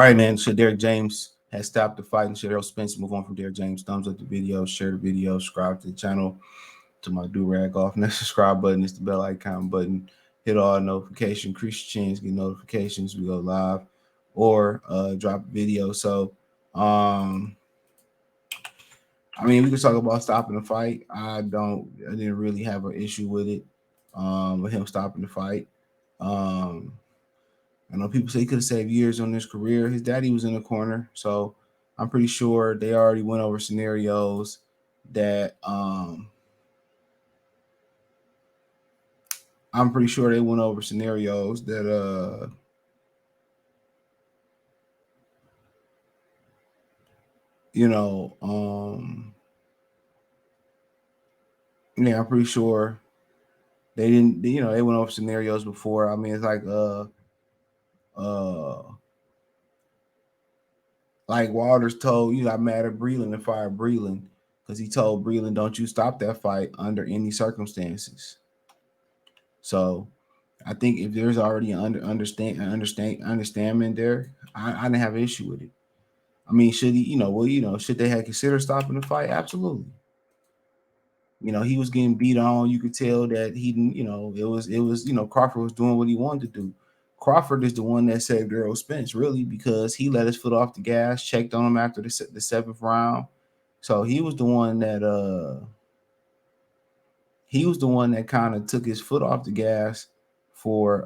right, man. So Derrick James has stopped the fight, and should Errol Spence move on from Derrick James? Thumbs up the video, share the video, subscribe to the channel. To my do-rag off, and that subscribe button is the bell icon button. Hit all notifications, increase your chance, get notifications. We go live or drop a video. So, I mean, we can talk about stopping the fight. I didn't really have an issue with it, with him stopping the fight. I know people say he could have saved years on his career. His daddy was in the corner, so I'm pretty sure they already went over scenarios that yeah, I'm pretty sure they didn't, they went over scenarios before. I mean, it's like Waters told, you got mad at Breland and fired Breland because he told Breland, don't you stop that fight under any circumstances. So I think if there's already an understanding there, I didn't have an issue with it. I mean, should he, should they have considered stopping the fight? Absolutely. He was getting beat on. You could tell that he didn't, it was, Crawford was doing what he wanted to do. Crawford is the one that saved Errol Spence, really, because he let his foot off the gas, checked on him after the seventh round. So he was the one that kind of took his foot off the gas for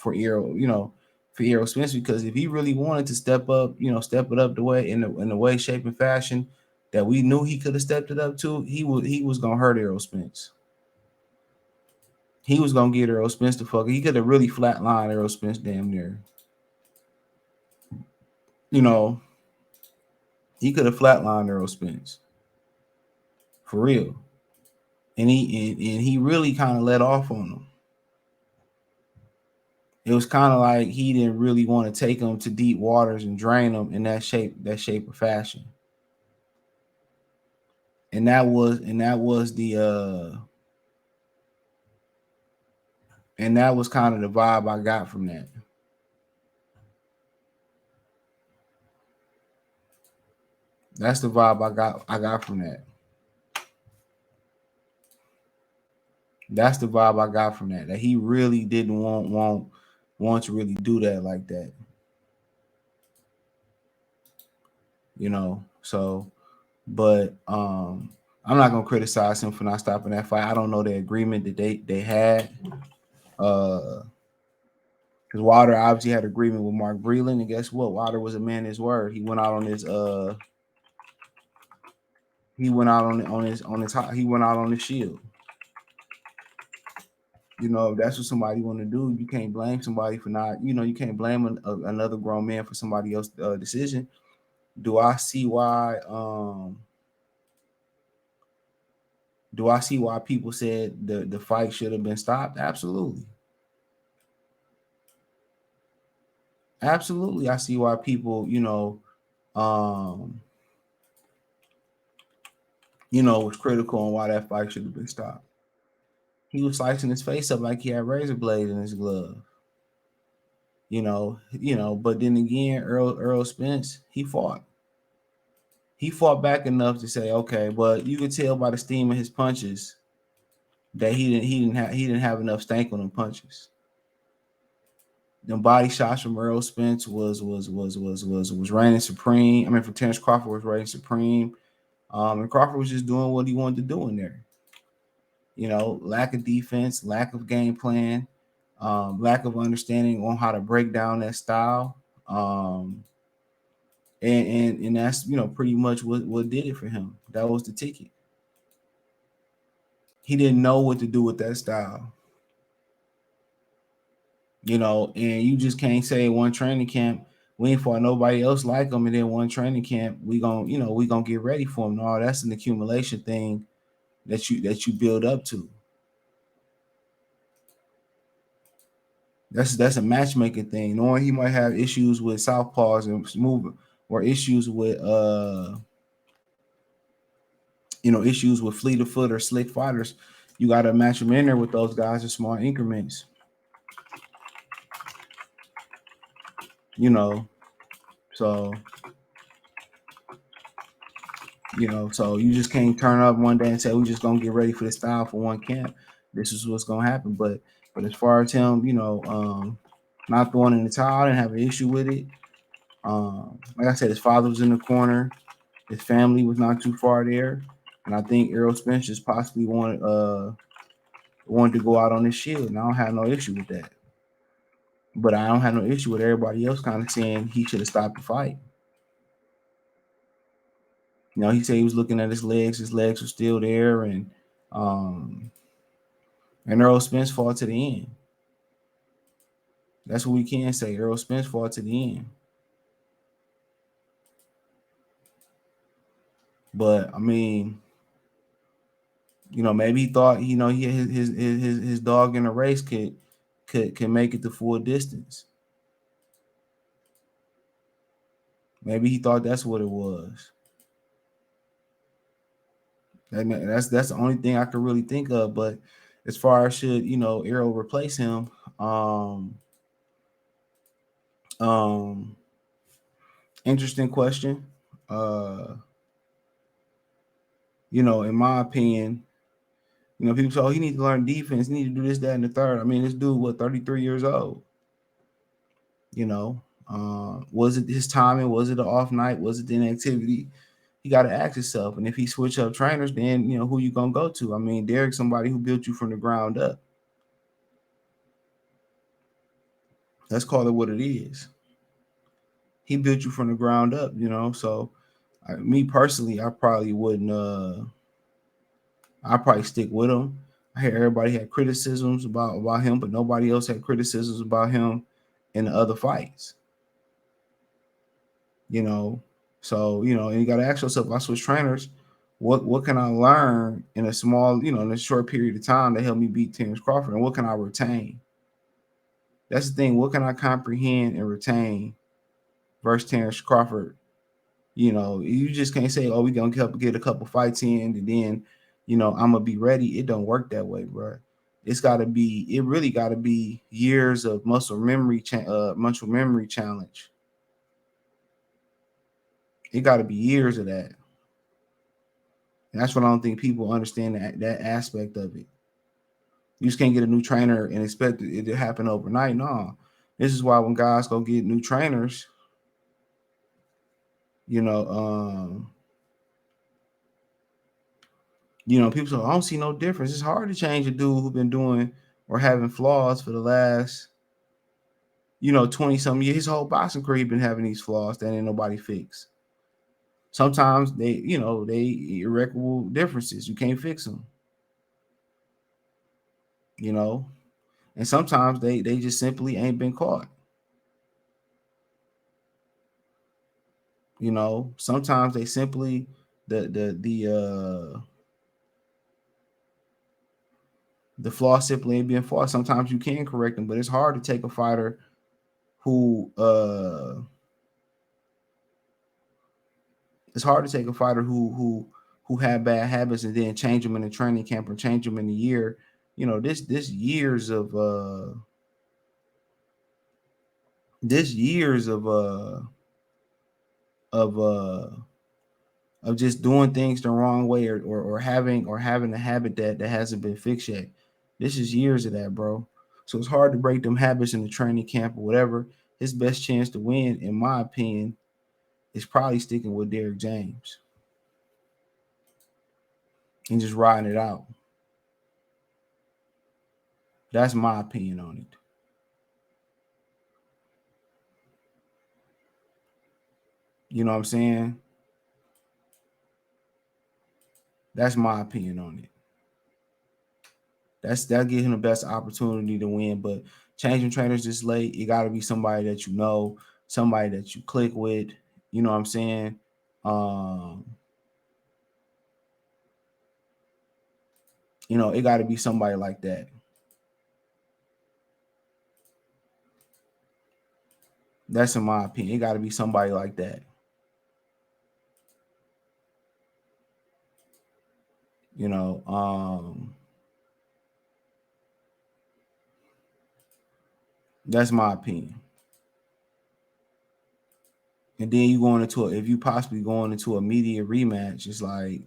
Errol, for Errol Spence, because if he really wanted to step it up the way in the way, shape, and fashion that we knew he could have stepped it up to, he was gonna hurt Errol Spence. He was gonna get Errol Spence to fuck. He could have really flatlined Errol Spence damn near. He could have flatlined Errol Spence. For real. And he really kind of let off on him. It was kind of like he didn't really want to take him to deep waters and drain him in that shape or fashion. And that was kind of the vibe I got from that. That's the vibe I got from that. That's the vibe I got from that. That he really didn't want to really do that like that. So, but I'm not gonna criticize him for not stopping that fight. I don't know the agreement that they had. Because Wilder obviously had agreement with Mark Breland, and guess what? Wilder was a man of his word. He went out on his he went out on his shield. If that's what somebody want to do, you can't blame somebody for not. You can't blame another grown man for somebody else's decision. Do I see why? Do I see why people said the fight should have been stopped? Absolutely. Absolutely, I see why people, was critical on why that fight should have been stopped. He was slicing his face up like he had razor blade in his glove. But then again, Errol Spence, he fought. He fought back enough to say, okay, but you could tell by the steam of his punches that he didn't have enough stank on them punches. The body shots from Errol Spence was reigning supreme. I mean, for Terrence Crawford was reigning supreme. And Crawford was just doing what he wanted to do in there. Lack of defense, lack of game plan, lack of understanding on how to break down that style. And that's pretty much what did it for him. That was the ticket. He didn't know what to do with that style. And you just can't say one training camp we ain't fought nobody else like him, and then one training camp we gonna get ready for him. No, that's an accumulation thing that you build up to. That's a matchmaking thing. Knowing he might have issues with southpaws and movement, or issues with issues with fleet of foot or slick fighters, you got to match them in there with those guys in small increments. So, so you just can't turn up one day and say, we're just going to get ready for the style for one camp. This is what's going to happen. But as far as him, not throwing in the towel, I didn't have an issue with it. Like I said, his father was in the corner. His family was not too far there. And I think Errol Spence just possibly wanted to go out on his shield. And I don't have no issue with that. But I don't have no issue with everybody else kind of saying he should have stopped the fight. He said he was looking at his legs. His legs were still there. And Errol Spence fought to the end. That's what we can say. Errol Spence fought to the end. But I mean, maybe he thought, he his dog in a race could make it the full distance. Maybe he thought that's what it was. That's the only thing I could really think of. But as far as should Errol replace him, interesting question. In my opinion, people say, oh, he needs to learn defense, he need to do this, that, and the third. I mean, this dude, 33 years old? Was it his timing? Was it an off night? Was it the inactivity? You got to ask yourself. And if he switch up trainers, then, who you going to go to? I mean, Derrick, somebody who built you from the ground up. Let's call it what it is. He built you from the ground up, So, me personally, I probably wouldn't. I'd probably stick with him. I hear everybody had criticisms about him, but nobody else had criticisms about him in the other fights. So, and you got to ask yourself, if I switch trainers, what can I learn in a small, in a short period of time to help me beat Terrence Crawford? And what can I retain? That's the thing. What can I comprehend and retain versus Terrence Crawford? You just can't say, oh, we're going to get a couple fights in and then, I'm going to be ready. It don't work that way, bro. It really got to be years of muscle memory challenge. It got to be years of that. And that's what I don't think people understand, that aspect of it. You just can't get a new trainer and expect it to happen overnight. No. This is why when guys go get new trainers, people say, I don't see no difference. It's hard to change a dude who's been doing or having flaws for the last, 20-something years. His whole boxing career, been having these flaws that ain't nobody fix. Sometimes they irreparable differences. You can't fix them. And sometimes they just simply ain't been caught. Sometimes they simply the flaw simply ain't being fought. Sometimes you can correct them, but it's hard to take a fighter who had bad habits and then change them in the training camp or change them in a year. This years of of just doing things the wrong way or having a habit that hasn't been fixed yet. This is years of that, bro. So it's hard to break them habits in the training camp or whatever. His best chance to win, in my opinion, is probably sticking with Derrick James and just riding it out. That's my opinion on it. You know what I'm saying? That's my opinion on it. That'll give him the best opportunity to win. But changing trainers this late, it got to be somebody that somebody that you click with. You know what I'm saying? It got to be somebody like that. That's in my opinion. It got to be somebody like that. That's my opinion. And then you going into if you possibly going into a media rematch, it's like,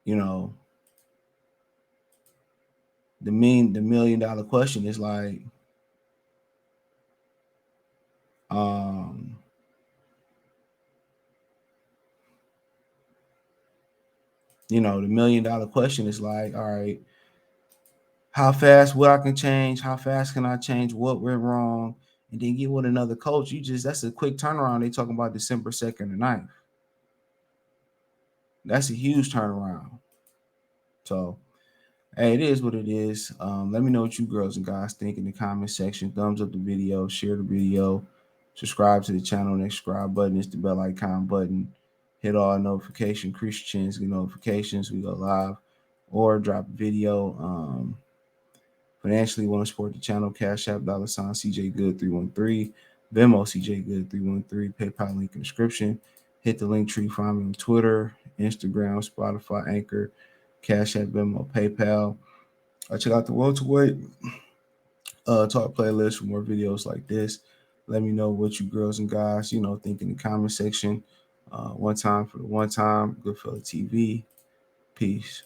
you know, the $1 million question is like, um, the $1 million question is like, all right, how fast what I can change, how fast can I change what went wrong, and then get with another coach. That's a quick turnaround. They talking about December 2nd or 9th. That's a huge turnaround. So hey, it is what it is. Let me know what you girls and guys think in the comment section. Thumbs up the video, share the video, subscribe to the channel. Next subscribe button is the bell icon button. Hit all notification Christians, get notifications. We go live or drop a video. Financially want to support the channel, Cash App, $ CJ Good 313, Venmo CJ Good 313, PayPal link in the description. Hit the link tree, find me on Twitter, Instagram, Spotify, Anchor, Cash App, Venmo, PayPal. Check out the welterweight talk playlist for more videos like this. Let me know what you girls and guys, think in the comment section. One time for the one time, Goodfella TV. Peace.